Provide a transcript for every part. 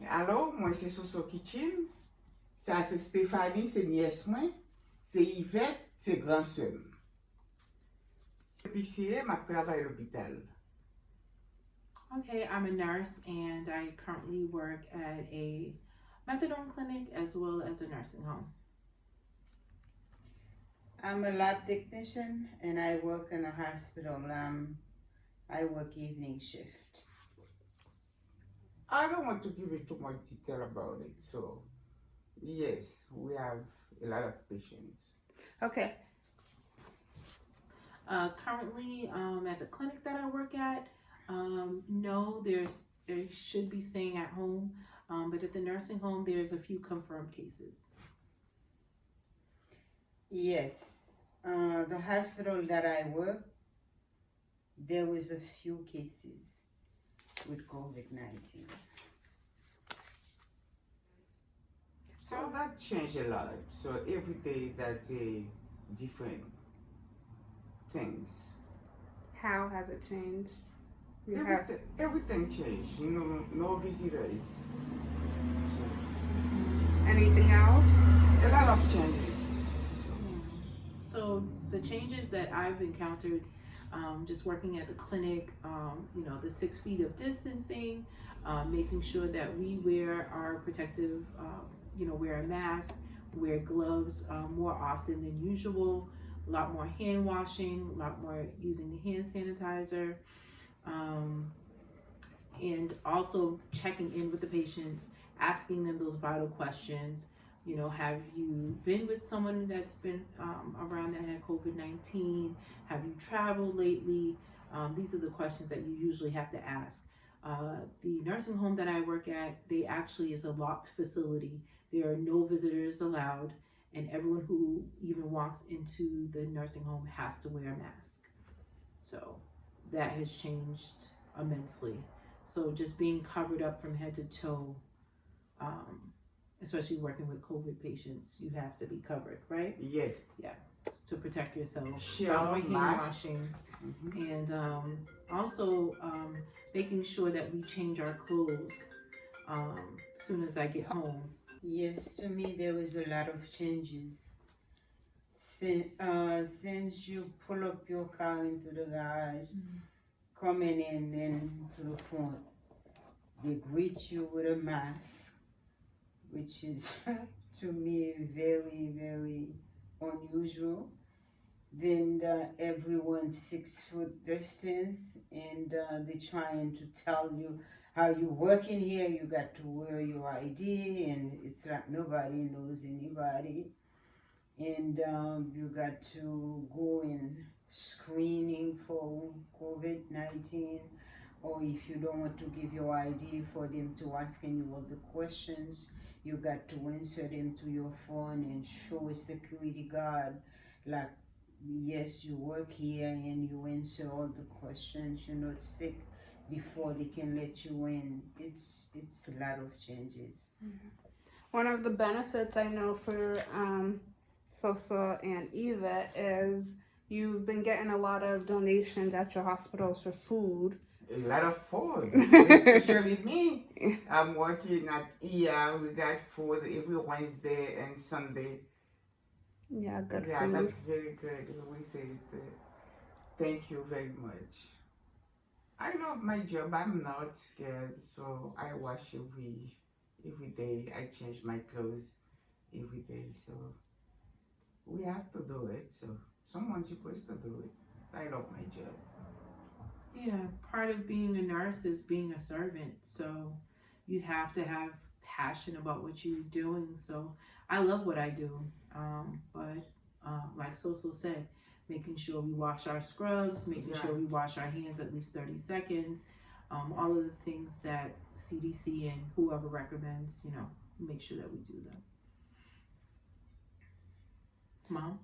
Alors, moi, c'est Soso Kitchen. Ça, c'est Stéphanie, c'est nièce moi. C'est Yvette, c'est grand-sœur. Depuis ici, je travaille à l'hôpital. Okay, I'm a nurse and I currently work at a methadone clinic as well as a nursing home. I'm a lab technician and I work in a hospital. I work evening shift. I don't want to give you too much detail about it. So, yes, we have a lot of patients. Okay. Currently, at the clinic that I work at, no, they should be staying at home, but at the nursing home, there's a few confirmed cases. Yes, the hospital that I work, there was a few cases with COVID-19. So that changed a lot. So every day that's a different things. How has it changed? You have Everything changed. No visitors. So, anything else? a lot of changes. So the changes that I've encountered, just working at the clinic, the 6 feet of distancing, making sure that we wear our protective, wear a mask, wear gloves more often than usual, a lot more hand washing, a lot more using the hand sanitizer, and also checking in with the patients, asking them those vital questions. Have you been with someone that's been around that had COVID-19? Have you traveled lately? These are the questions that you usually have to ask. The nursing home that I work at, they actually is a locked facility. There are no visitors allowed, and everyone who even walks into the nursing home has to wear a mask. So that has changed immensely. So just being covered up from head to toe, um, especially working with COVID patients, you have to be covered, right? Yes. Yeah, to protect yourself. Shield, Hand mask. washing, Mhm. and also making sure that we change our clothes as soon as I get home. Yes, to me there was a lot of changes. Since you pull up your car into the garage, coming in and to the front, they greet you with a mask, which is to me very, very unusual. Then everyone's 6 foot distance, and they trying to tell you how you work in here. You got to wear your ID, and it's like nobody knows anybody. And you got to go in screening for COVID-19, or if you don't want to give your ID for them to asking you all the questions, you got to answer them to your phone and show a security guard like, yes, you work here and you answer all the questions, you're not sick, before they can let you in. It's a lot of changes. One of the benefits I know for Sosa and Eva is you've been getting a lot of donations at your hospitals for food. A lot of food, especially me. I'm working at ER. We got food every Wednesday and Sunday. Yeah, good Yeah, food. that's very good. We say thank you very much. I love my job. I'm not scared, so I wash every day. I change my clothes every day. So we have to do it. So someone's supposed to do it. I love my job. Yeah, part of being a nurse is being a servant. So you have to have passion about what you're doing. So I love what I do. But like Soso said, making sure we wash our scrubs, making sure we wash our hands at least 30 seconds, all of the things that CDC and whoever recommends, make sure that we do them. Mom?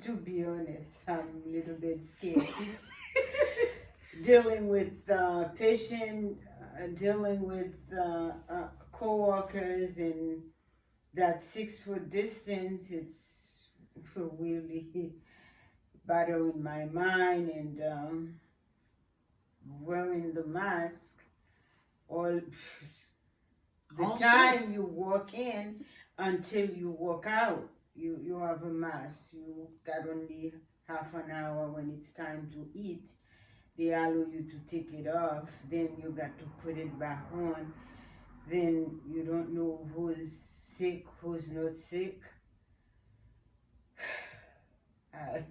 To be honest, I'm a little bit scared. Dealing with patient, dealing with co-workers, and that 6 foot distance, it's really bothering my mind. And wearing the mask, all the All time shift. you walk in until you walk out. You have a mask. You got only half an hour when it's time to eat. They allow you to take it off. Then you got to put it back on. Then you don't know who's sick, who's not sick. I,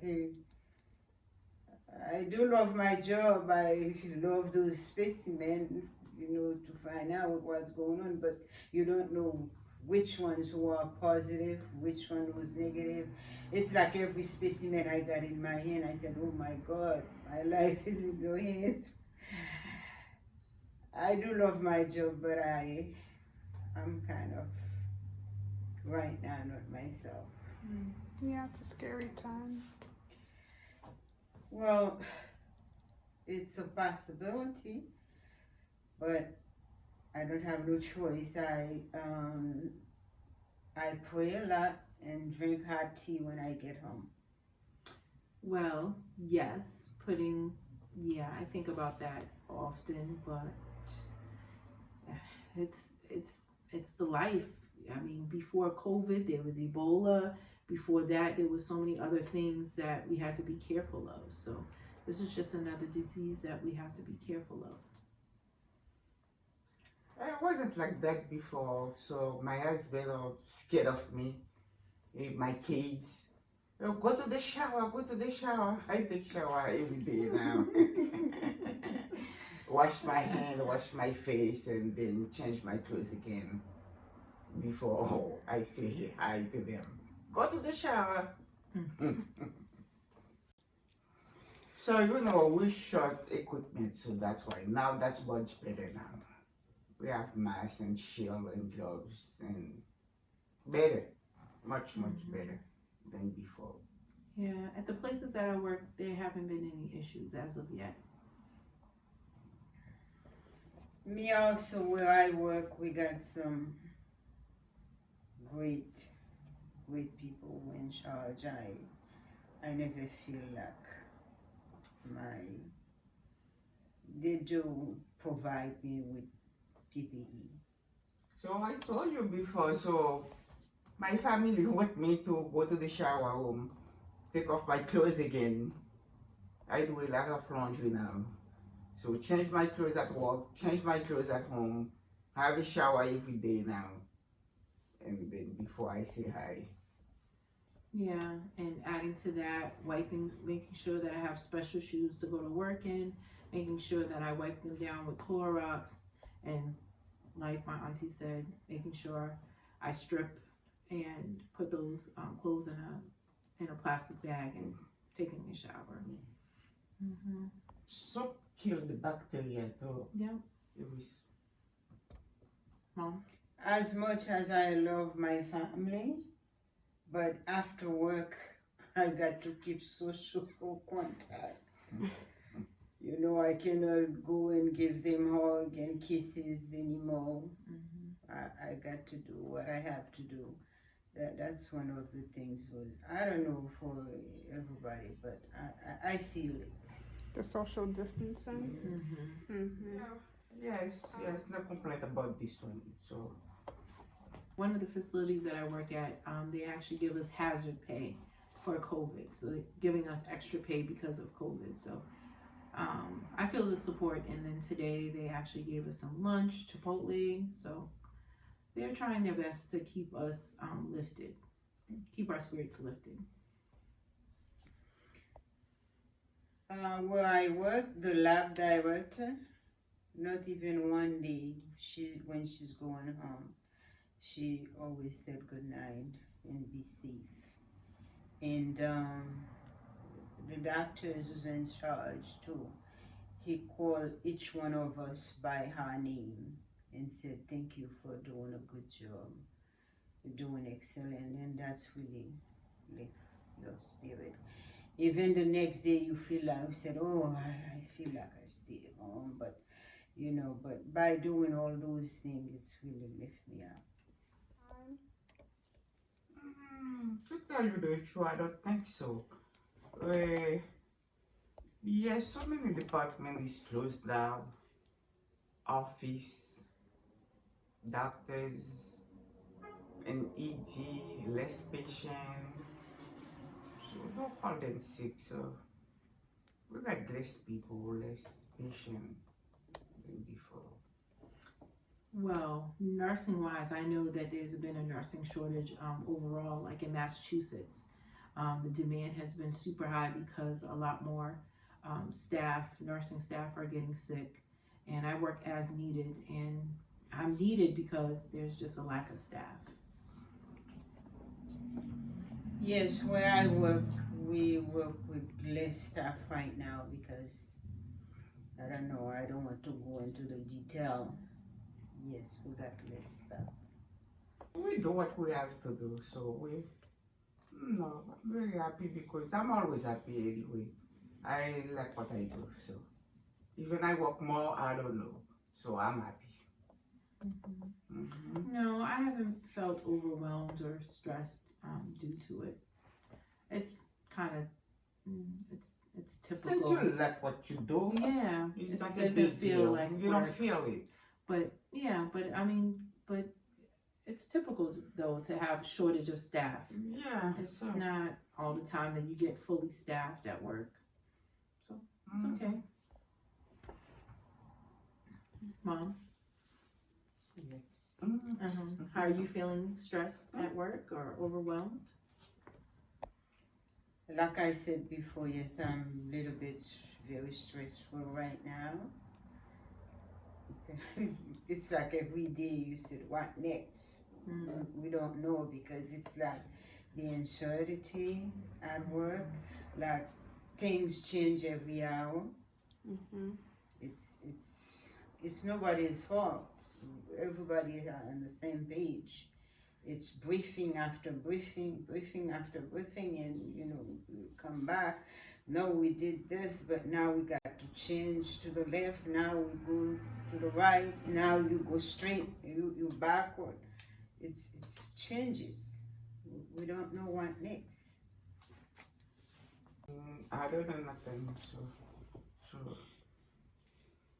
I do love my job. I love those specimens, to find out what's going on, but you don't know which ones who are positive, which one was negative. It's like every specimen I got in my hand, I said, oh my God, my life is in your hand. I do love my job, but I'm kind of right now not myself. Yeah, it's a scary time. Well, it's a possibility, but I don't have no choice. I pray a lot and drink hot tea when I get home. Well, yes, I think about that often, but it's the life. I mean, before COVID, there was Ebola. Before that, there was so many other things that we had to be careful of. So this is just another disease that we have to be careful of. I wasn't like that before, so my husband are scared of me. My kids. Oh, go to the shower, go to the shower. I take shower every day now. Wash my hand, wash my face, and then change my clothes again before I say hi to them. Go to the shower. So, we short equipment, so that's why. Now that's much better now. We have masks and shield and gloves and better, much better than before. Yeah, at the places that I work, there haven't been any issues as of yet. Me also, where I work, we got some great people in charge. I never feel like they do provide me with PPE. So I told you before, so my family want me to go to the shower room, take off my clothes again. I do a lot of laundry now. So change my clothes at work, change my clothes at home, have a shower every day now. And then before I say hi. Yeah, and adding to that, making sure that I have special shoes to go to work in, making sure that I wipe them down with Clorox, and like my auntie said, making sure I strip and put those clothes in a plastic bag and taking a shower. Soap kill the bacteria though. Yeah. It was. Mom? As much as I love my family, but after work, I got to keep social contact. I cannot go and give them hug and kisses anymore. I got to do what I have to do. That's one of the things was, I don't know for everybody, but I feel it. The social distancing. Yes, no complaint about this one. So One of the facilities that I work at, they actually give us hazard pay for COVID. So they're giving us extra pay because of COVID. So I feel the support. And then today they actually gave us some lunch, Chipotle. So they're trying their best to keep us lifted, keep our spirits lifted. Where I work, the lab director, not even one day, when she's going home, she always said good night and be safe. And the doctors who's in charge too, he called each one of us by her name and said thank you for doing a good job, you're doing excellent, and that's really lift your spirit. Even the next day you feel like, you said, oh, I feel like I stayed home, but but by doing all those things, it's really lift me up. to tell you the truth, I don't think so. So many departments is closed now. office, doctors, and ED, less patient. So don't call them sick. So we got less people, less patient than before. Well, nursing wise, I know that there's been a nursing shortage overall, like in Massachusetts. The demand has been super high because a lot more nursing staff are getting sick, and I work as needed, and I'm needed because there's just a lack of staff. Yes, where I work, we work with less staff right now because I don't know, I don't want to go into the detail. Yes, we got less staff. We do what we have to do. So no, I'm very happy because I'm always happy anyway. I like what I do. So even I work more, I don't know. So I'm happy. No, I haven't felt overwhelmed or stressed due to it. It's kind of it's Since typical. you like what you do, Yeah, it's it not a doesn't big feel deal. like You work. don't feel it. But yeah, but it's typical though to have a shortage of staff. Yeah. It's so, not all the time that you get fully staffed at work. So it's okay. Mom, Yes. how are you feeling? Stressed at work or overwhelmed? Like I said before, yes, I'm a little bit very stressful right now. It's like every day you said, what next? We don't know because it's like the uncertainty at work, like things change every hour. It's nobody's fault. Everybody is on the same page. It's briefing after briefing, briefing after briefing, and you come back. No, we did this, but now we got to change to the left. Now we go to the right. Now you go straight. You backward. It's changes. We don't know what next. I don't know nothing. So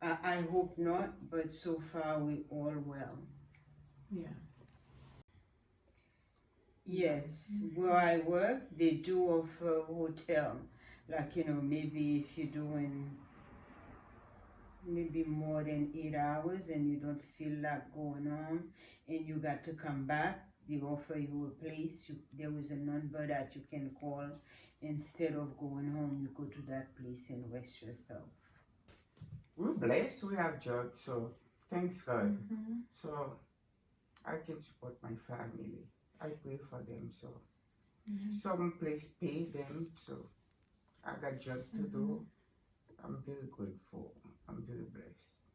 I hope not, but so far we all well. Yeah. Yes, where I work, they do offer hotel. Like, maybe if you're doing maybe more than 8 hours and you don't feel like going home and you got to come back, they offer you a place. There is a number that you can call. Instead of going home, you go to that place and rest yourself. we're blessed. We have jobs. So thanks God. So I can support my family. I pray for them. So some place pay them. So I got job to do. I'm very grateful. I'm very blessed.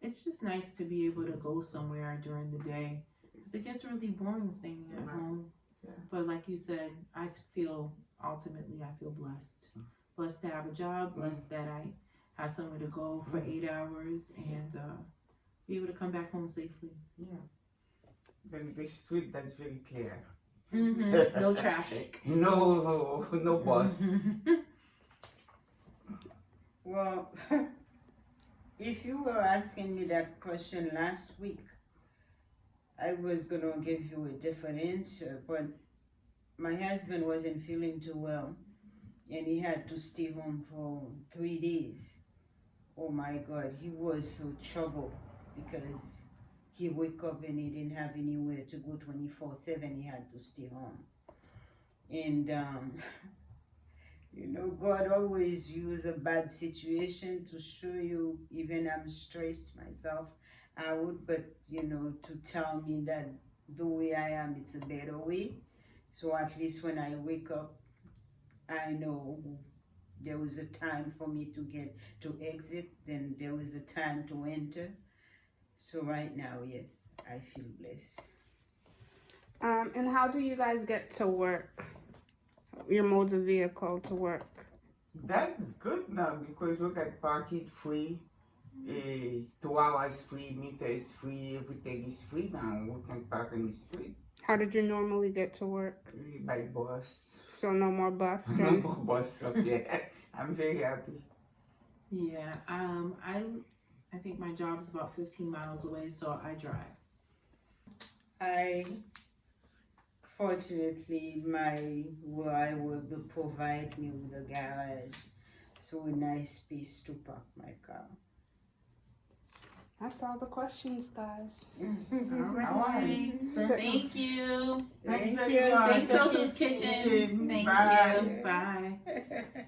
It's just nice to be able to go somewhere during the day because it gets really boring staying at Right. home. Yeah. But like you said, I feel blessed. Blessed to have a job, blessed that I have somewhere to go for 8 hours and be able to come back home safely. Yeah. Then the street that's very clear. No traffic. No bus. Well, if you were asking me that question last week, I was going to give you a different answer, but my husband wasn't feeling too well and he had to stay home for 3 days. Oh my God, he was so troubled because he woke up and he didn't have anywhere to go 24/7. He had to stay home. And God always use a bad situation to show you, even I'm stressed myself out, but to tell me that the way I am, it's a better way. So at least when I wake up, I know there was a time for me to exit, then there was a time to enter. So right now, yes, I feel blessed. And how do you guys get to work? Your modes of vehicle to work? That's good now because we got parking free. 2 hours free, meter is free, everything is free now. We can park in the street. How did you normally get to work? By bus. So no more bus? No more bus stop, yeah. I'm very happy. Yeah, I think my job is about 15 miles away, so I drive. Fortunately, where I work, they provide me with a garage, so a nice space to park my car. That's all the questions, guys. All right. All right. Thank you. Thanks Thank very you. much. Thanks, Soso's Kitchen. Thank Bye. you. Bye.